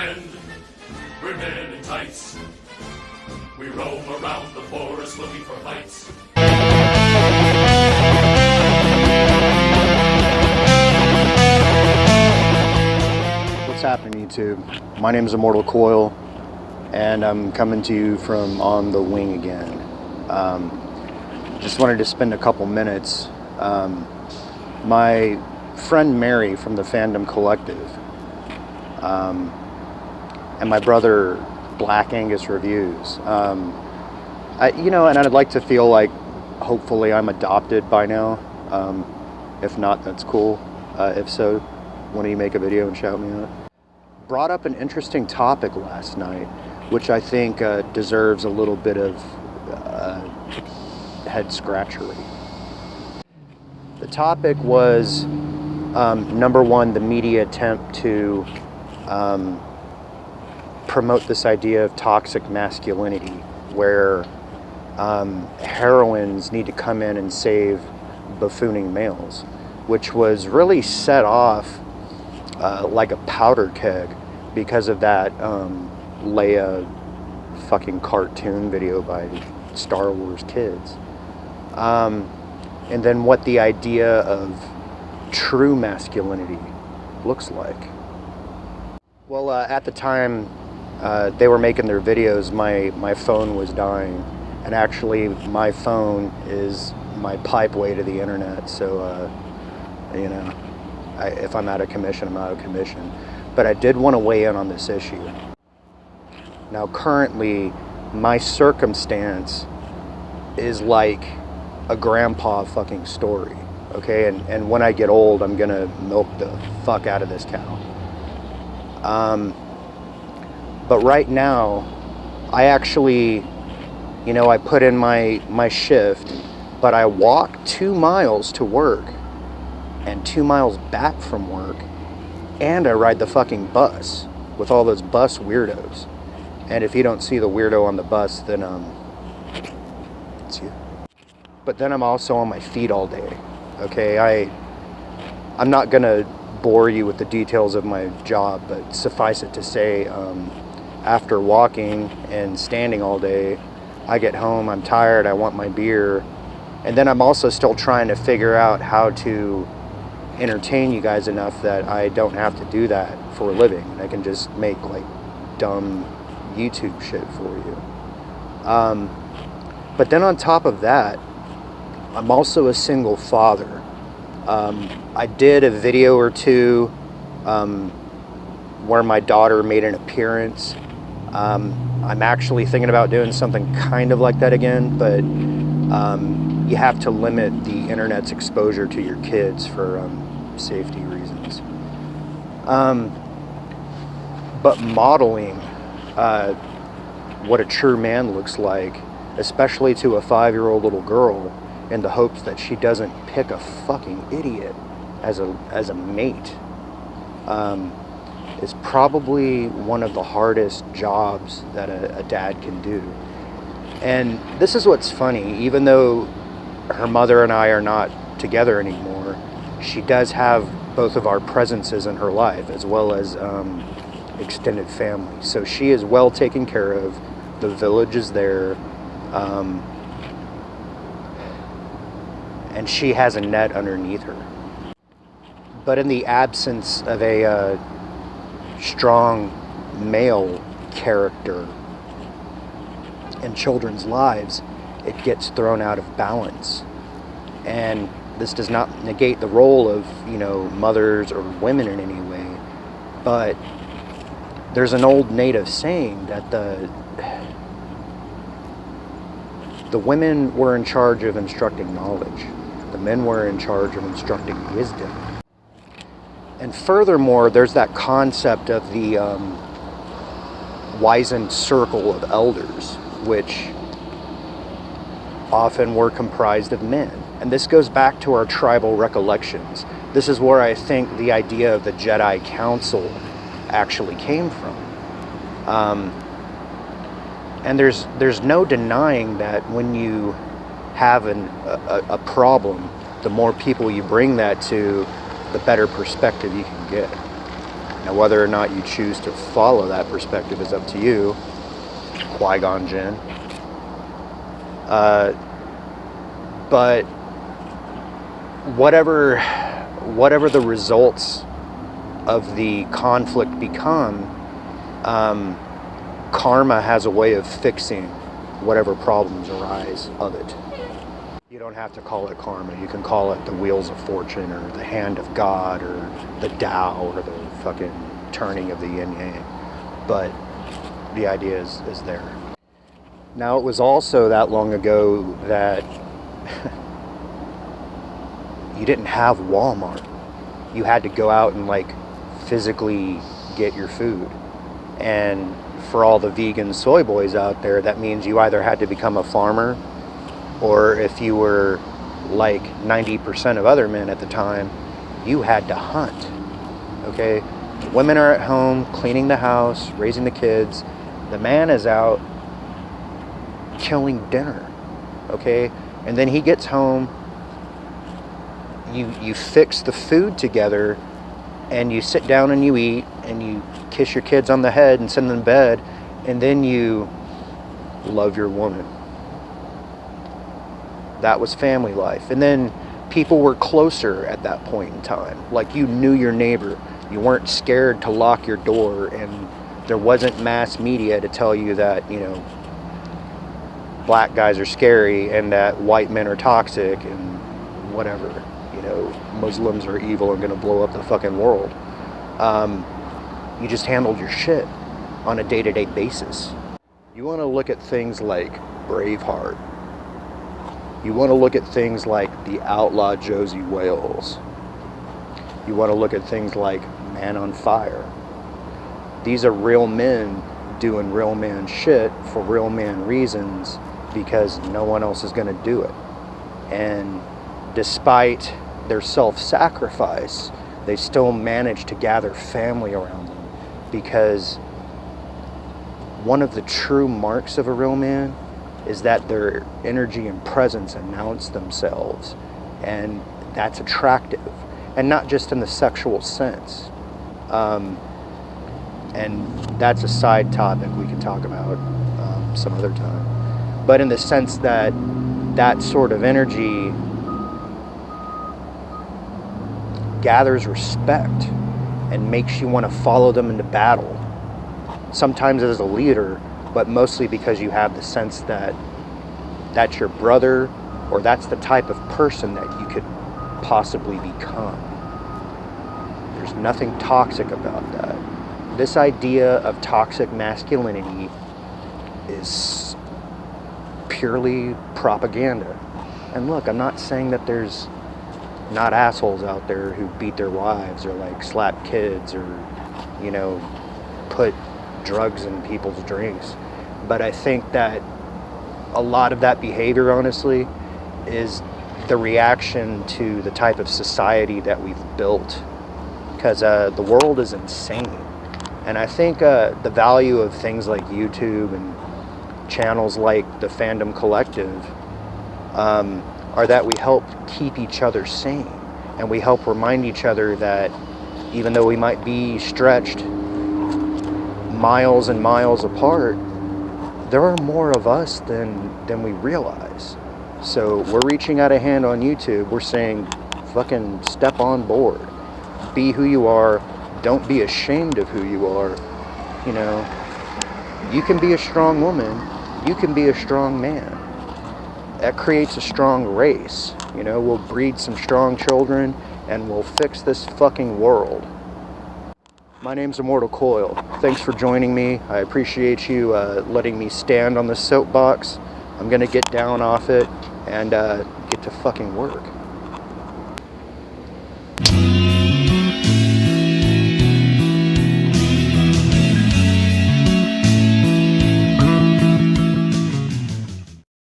disrespeked. We're men in tights. We roam around the forest looking for fights. What's happening, YouTube? My name is Immortal Coil, and I'm coming to you from on the wing again. Just wanted to spend a couple minutes. My friend Mary from the Fandom Collective, and my brother Black Angus Reviews. And I'd like to feel like hopefully I'm adopted by now. If not, that's cool. If so, why don't you make a video and shout me out? Brought up an interesting topic last night, which I think deserves a little bit of head scratchery. The topic was, number one, the media attempt to promote this idea of toxic masculinity, where heroines need to come in and save buffooning males, which was really set off like a powder keg because of that Leia fucking cartoon video by Star Wars kids. And then what the idea of true masculinity looks like. Well, at the time they were making their videos, my phone was dying. And actually, my phone is my pipeway to the internet. So, if I'm out of commission, I'm out of commission. But I did want to weigh in on this issue. Now, currently, my circumstance is like a grandpa fucking story, okay? And when I get old, I'm gonna milk the fuck out of this cow. But right now, I actually, I put in my shift, but I walk 2 miles to work and 2 miles back from work, and I ride the fucking bus with all those bus weirdos. And if you don't see the weirdo on the bus, then it's you. But then I'm also on my feet all day, okay? I'm not gonna bore you with the details of my job, but suffice it to say, after walking and standing all day, I get home, I'm tired, I want my beer, and then I'm also still trying to figure out how to entertain you guys enough that I don't have to do that for a living. I can just make like dumb YouTube shit for you. But then on top of that, I'm also a single father. I did a video or two where my daughter made an appearance. I'm actually thinking about doing something kind of like that again, but you have to limit the internet's exposure to your kids for safety reasons. But modeling what a true man looks like, especially to a 5-year-old little girl, in the hopes that she doesn't pick a fucking idiot as a mate, is probably one of the hardest jobs that a dad can do. And this is what's funny, even though her mother and I are not together anymore, she does have both of our presences in her life, as well as extended family. So she is well taken care of, the village is there, and she has a net underneath her. But in the absence of a strong male character in children's lives, it gets thrown out of balance. And this does not negate the role of, mothers or women in any way, but there's an old native saying that the women were in charge of instructing knowledge. The men were in charge of instructing wisdom. And furthermore, there's that concept of the wizened circle of elders, which often were comprised of men. And this goes back to our tribal recollections. This is where I think the idea of the Jedi Council actually came from. And there's no denying that when you have a problem, the more people you bring that to, the better perspective you can get. Now, whether or not you choose to follow that perspective is up to you, Qui-Gon Jinn. But whatever the results of the conflict become, karma has a way of fixing whatever problems arise of it. You don't have to call it karma. You can call it the wheels of fortune, or the hand of God, or the Tao, or the fucking turning of the yin yang. But the idea is there. Now, it was also that long ago that you didn't have Walmart. You had to go out and like physically get your food. And for all the vegan soy boys out there, that means you either had to become a farmer, or if you were like 90% of other men at the time, you had to hunt. Okay? Women are at home cleaning the house, raising the kids. The man is out killing dinner. Okay? And then he gets home, you fix the food together, and you sit down and you eat, and you kiss your kids on the head and send them to bed, and then you love your woman. That was family life. And then people were closer at that point in time. Like, you knew your neighbor. You weren't scared to lock your door, and there wasn't mass media to tell you that, you know, black guys are scary and that white men are toxic and whatever. You know, Muslims are evil and going to blow up the fucking world. You just handled your shit on a day-to-day basis. You want to look at things like Braveheart. You want to look at things like the outlaw Josie Wales. You want to look at things like Man on Fire. These are real men doing real man shit for real man reasons, because no one else is going to do it. And despite their self-sacrifice, they still manage to gather family around them, because one of the true marks of a real man is that their energy and presence announce themselves, and that's attractive, and not just in the sexual sense. And that's a side topic we can talk about some other time. But in the sense that that sort of energy gathers respect and makes you want to follow them into battle. Sometimes as a leader, but mostly because you have the sense that that's your brother, or that's the type of person that you could possibly become. There's nothing toxic about that. This idea of toxic masculinity is purely propaganda. And look, I'm not saying that there's not assholes out there who beat their wives, or like slap kids, or, you know, put drugs in people's drinks. But I think that a lot of that behavior, honestly, is the reaction to the type of society that we've built. Because the world is insane. And I think the value of things like YouTube and channels like the Fandom Collective are that we help keep each other sane. And we help remind each other that even though we might be stretched miles and miles apart, there are more of us than we realize. So we're reaching out a hand on YouTube. We're saying, fucking step on board. Be who you are. Don't be ashamed of who you are. You know, you can be a strong woman. You can be a strong man. That creates a strong race. You know, we'll breed some strong children, and we'll fix this fucking world. My name's Immortal Coil. Thanks for joining me. I appreciate you letting me stand on the soapbox. I'm gonna get down off it and get to fucking work.